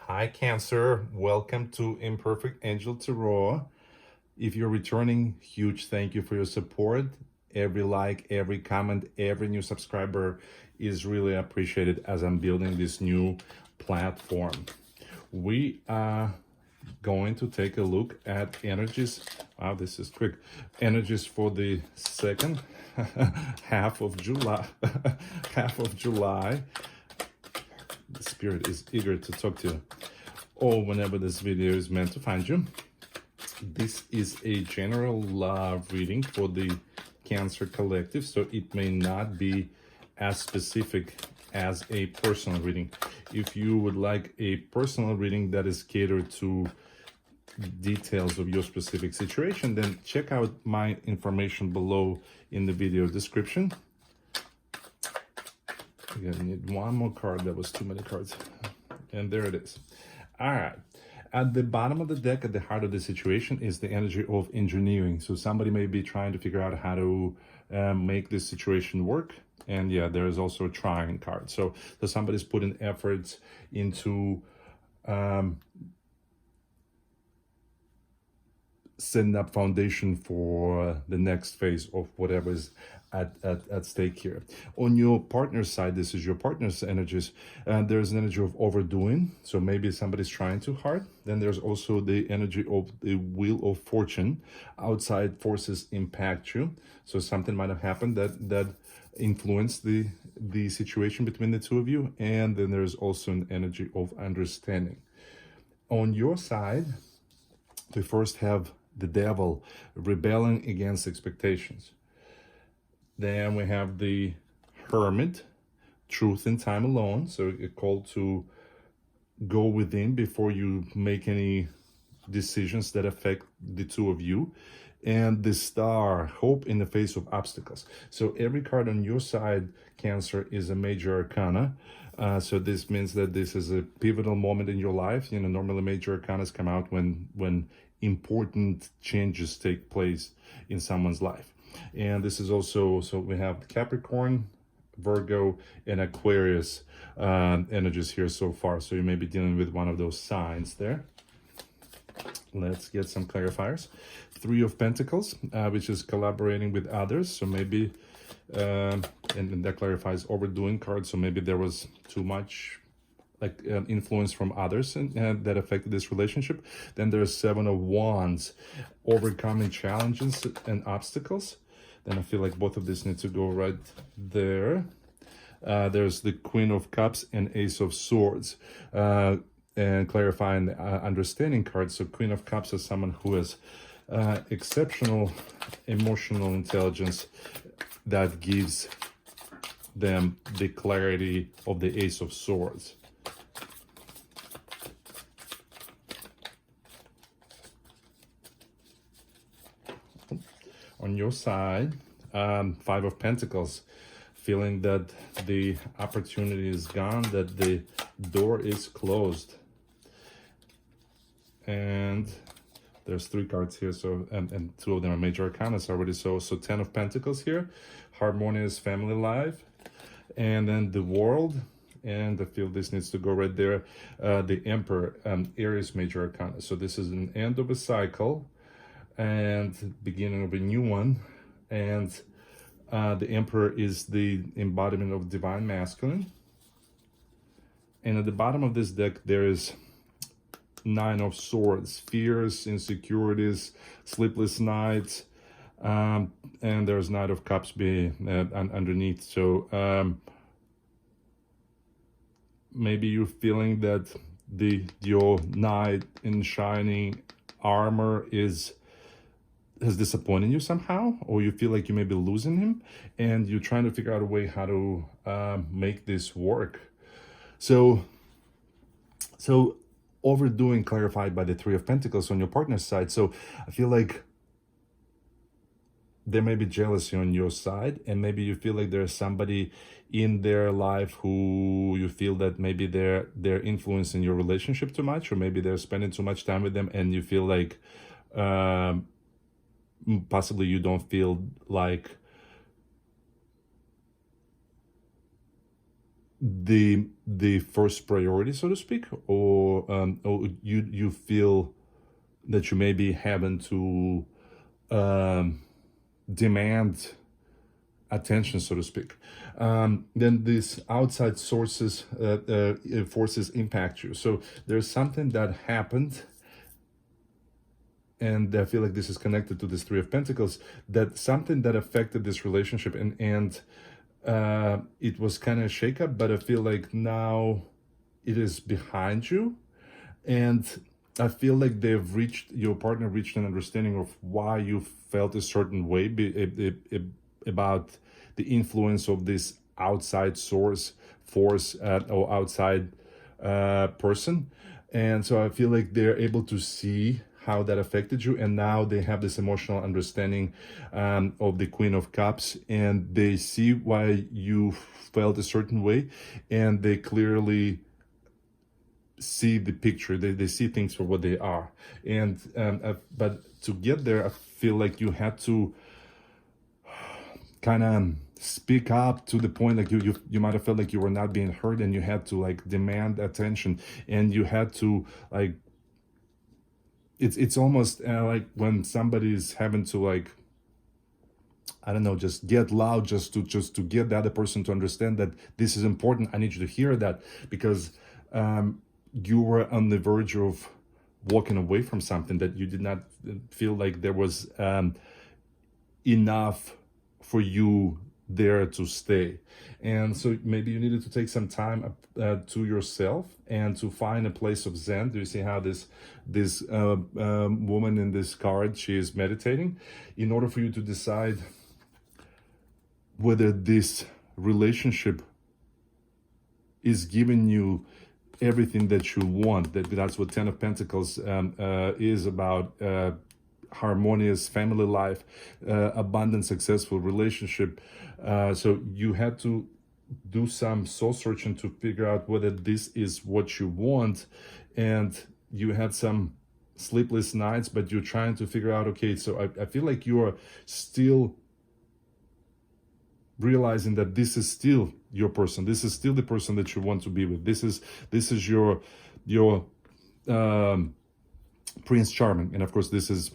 Hi, Cancer. Welcome to Imperfect Angel Tarot. If you're returning, huge thank you for your support. Every like, every comment, every new subscriber is really appreciated as I'm building this new platform. We are going to take a look at energies. Wow, this is quick. Energies for the second half of July. half of July. The spirit is eager to talk to you. Or whenever this video is meant to find you. This is a general reading for the Cancer Collective, so it may not be as specific as a personal reading. If you would like a personal reading that is catered to details of your specific situation, then check out my information below in the video description. Again, I need one more card. That was too many cards. And there it is. All right. At the bottom of the deck, at the heart of the situation, is the energy of engineering. So somebody may be trying to figure out how to make this situation work. And yeah, there is also a trying card. So somebody's putting efforts into setting up foundation for the next phase of whatever is at stake here. On your partner's side, this is your partner's energies, and there's an energy of overdoing. So maybe somebody's trying too hard. Then there's also the energy of the wheel of fortune. Outside forces impact you. So something might have happened that influenced the situation between the two of you. And then there's also an energy of understanding. On your side, we first have the devil rebelling against expectations. Then we have the hermit, truth in time alone. So a call to go within before you make any decisions that affect the two of you. And the star, hope in the face of obstacles. So every card on your side, Cancer, is a major arcana. So this means that this is a pivotal moment in your life. You know, normally major arcanas come out when important changes take place in someone's life. And this is also, so we have Capricorn, Virgo, and Aquarius energies here so far. So you may be dealing with one of those signs there. Let's get some clarifiers. Three of Pentacles, which is collaborating with others. So maybe, and that clarifies overdoing cards. So maybe there was too much influence from others and that affected this relationship. Then there's Seven of Wands, overcoming challenges and obstacles. Then I feel like both of these need to go right there. There's the Queen of Cups and Ace of Swords, and clarifying the understanding cards. So Queen of Cups is someone who has exceptional emotional intelligence that gives them the clarity of the Ace of Swords. On your side, Five of Pentacles, feeling that the opportunity is gone, that the door is closed. And there's three cards here, so and two of them are major arcanas already. So Ten of Pentacles here, harmonious family life, and then the World. And I feel this needs to go right there. The Emperor, Aries major arcana. So this is an end of a cycle and beginning of a new one. And the Emperor is the embodiment of divine masculine. And at the bottom of this deck, there is Nine of Swords, fears, insecurities, sleepless nights, and there's Knight of Cups underneath. So maybe you're feeling that your knight in shining armor has disappointed you somehow, or you feel like you may be losing him, and you're trying to figure out a way how to make this work. So overdoing clarified by the Three of Pentacles on your partner's side. So I feel like there may be jealousy on your side, and maybe you feel like there's somebody in their life who you feel that maybe they're influencing your relationship too much, or maybe they're spending too much time with them, and you feel like possibly you don't feel like the first priority, so to speak, or you feel that you may be having to demand attention, so to speak. Then these outside sources forces impact you. So there's something that happened, and I feel like this is connected to this Three of Pentacles, that something that affected this relationship, and it was kind of a shakeup, but I feel like now it is behind you, and I feel like your partner reached an understanding of why you felt a certain way about the influence of this outside force, or outside person. And so I feel like they're able to see how that affected you, and now they have this emotional understanding of the Queen of Cups, and they see why you felt a certain way, and they clearly see the picture. They see things for what they are. And but to get there, I feel like you had to kind of speak up to the point, like you might have felt like you were not being heard, and you had to like demand attention, and you had to like, it's almost like when somebody's having to, like, I don't know, just get loud, just to get the other person to understand that this is important. I need you to hear that, because you were on the verge of walking away from something that you did not feel like there was enough for you there to stay. And so maybe you needed to take some time to yourself and to find a place of Zen. Do you see how this woman in this card, she is meditating, in order for you to decide whether this relationship is giving you everything that you want. That's what Ten of Pentacles is about. Harmonious family life, abundant, successful relationship. So you had to do some soul searching to figure out whether this is what you want, and you had some sleepless nights, but you're trying to figure out, okay, so I feel like you are still realizing that this is still your person. This is still the person that you want to be with. This is your Prince Charming, and of course this is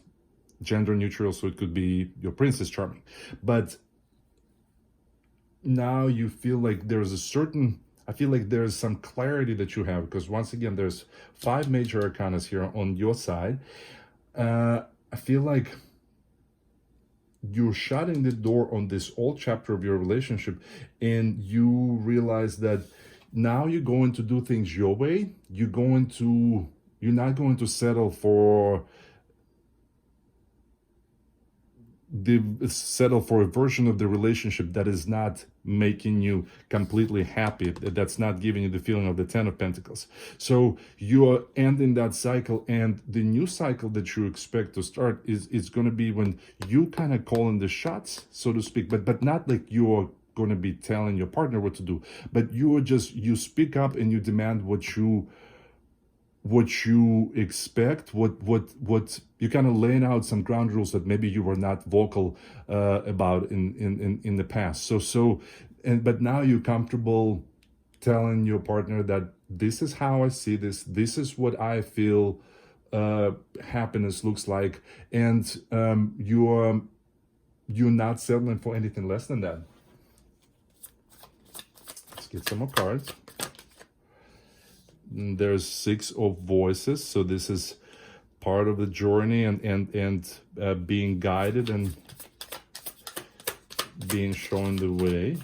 gender neutral, so it could be your Princess Charming. But now you feel like I feel like there's some clarity that you have, because once again, there's 5 major arcanas here on your side. I feel like you're shutting the door on this old chapter of your relationship, and you realize that now you're going to do things your way. You're not going to settle for a version of the relationship that is not making you completely happy, that's not giving you the feeling of the Ten of Pentacles. So you're ending that cycle, and the new cycle that you expect to start is going to be when you kind of call in the shots, so to speak, but not like you're going to be telling your partner what to do, but you speak up and you demand what you expect, what you kind of laying out some ground rules that maybe you were not vocal about in the past. But now you're comfortable telling your partner that this is how I see this is what I feel happiness looks like, and you're not settling for anything less than that. Let's get some more cards. There's 6 of Voices, so this is part of the journey and being guided and being shown the way.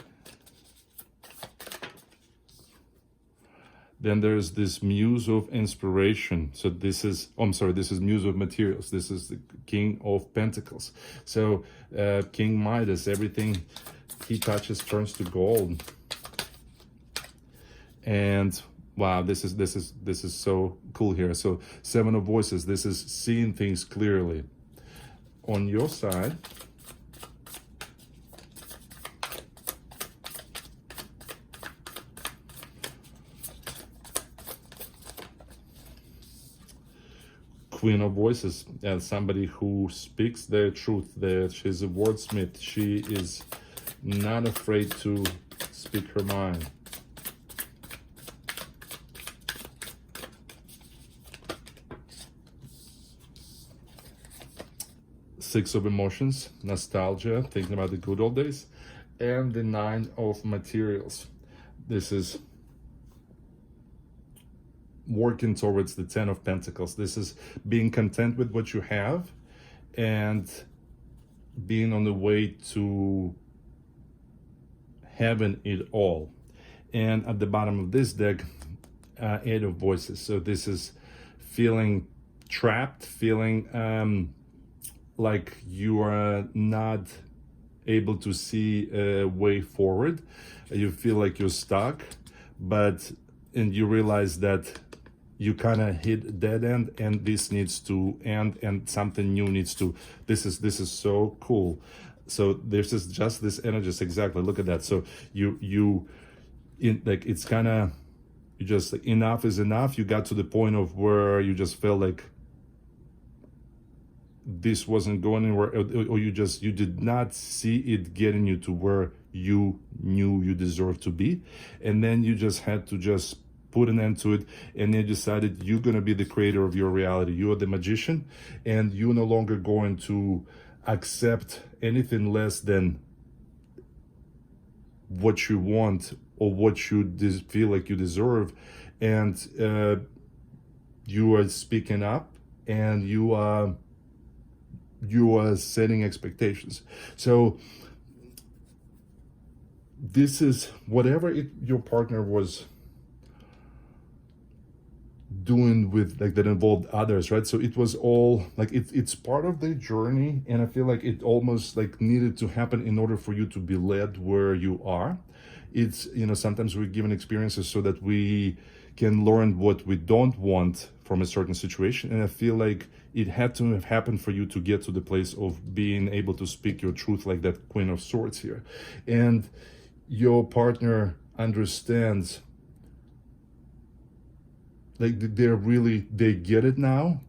Then there's this Muse of Inspiration. So this is Muse of Materials. This is the King of Pentacles. So King Midas, everything he touches turns to gold. And wow, this is so cool here. So 7 of Voices, this is seeing things clearly. On your side, Queen of Voices, somebody who speaks their truth. She's a wordsmith. She is not afraid to speak her mind. Six of Emotions, nostalgia, thinking about the good old days, and the Nine of Materials. This is working towards the Ten of Pentacles. This is being content with what you have and being on the way to having it all. And at the bottom of this deck, Eight of Voices. So this is feeling trapped, feeling like you are not able to see a way forward. You feel like you're stuck, and you realize that you kind of hit a dead end, and this needs to end, and something new needs to. This is so cool. So this is just this energy. Exactly. Look at that. So it's kind of, you just, enough is enough. You got to the point of where you just felt like this wasn't going anywhere, or you did not see it getting you to where you knew you deserved to be, and then you just had to just put an end to it, and then decided you're going to be the creator of your reality. You are the magician, and you're no longer going to accept anything less than what you want or what you feel like you deserve. And you are speaking up, and you are setting expectations. So this is whatever your partner was doing with, like, that involved others, right? So it was all like, it's part of the journey, and I feel like it almost like needed to happen in order for you to be led where you are. It's, sometimes we're given experiences so that we can learn what we don't want from a certain situation, and I feel like it had to have happened for you to get to the place of being able to speak your truth, like that Queen of Swords here. And your partner understands, like, they get it now.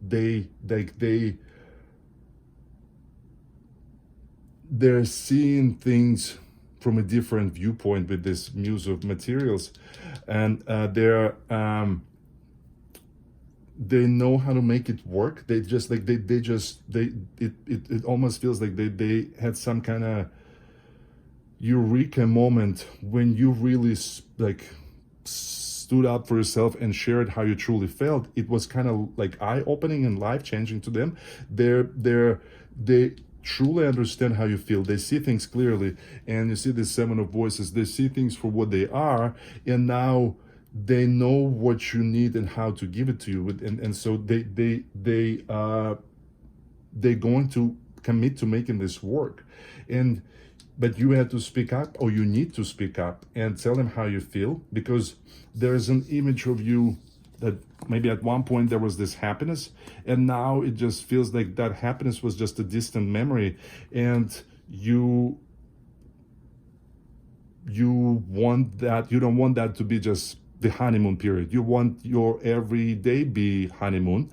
They're seeing things from a different viewpoint with this Muse of Materials, and they know how to make it work. They just like it almost feels like they had some kind of eureka moment when you really stood up for yourself and shared how you truly felt. It was kind of like eye-opening and life-changing to them. They truly understand how you feel. They see things clearly, and you see the Seven of Voices. They see things for what they are, and now they know what you need and how to give it to you. And so they're going to commit to making this work. But you had to speak up, or you need to speak up and tell them how you feel, because there's an image of you that maybe at one point there was this happiness, and now it just feels like that happiness was just a distant memory, and you want that. You don't want that to be just the honeymoon period. You want your everyday be honeymoon,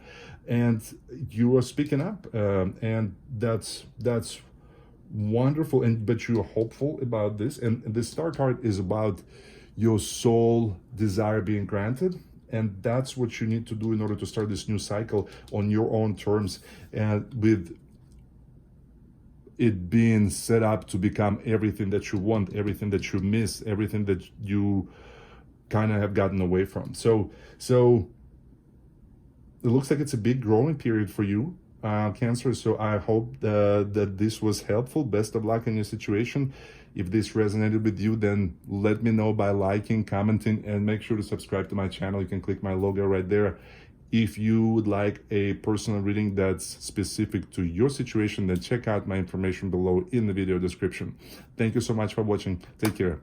and you are speaking up, and that's wonderful. But you're hopeful about this, and the Star card is about your soul desire being granted, and that's what you need to do in order to start this new cycle on your own terms, and with it being set up to become everything that you want, everything that you miss, everything that you kind of have gotten away from. So it looks like it's a big growing period for you, Cancer. So I hope that this was helpful. Best of luck in your situation. If this resonated with you, then let me know by liking, commenting, and make sure to subscribe to my channel. You can click my logo right there. If you would like a personal reading that's specific to your situation, then check out my information below in the video description. Thank you so much for watching. Take care.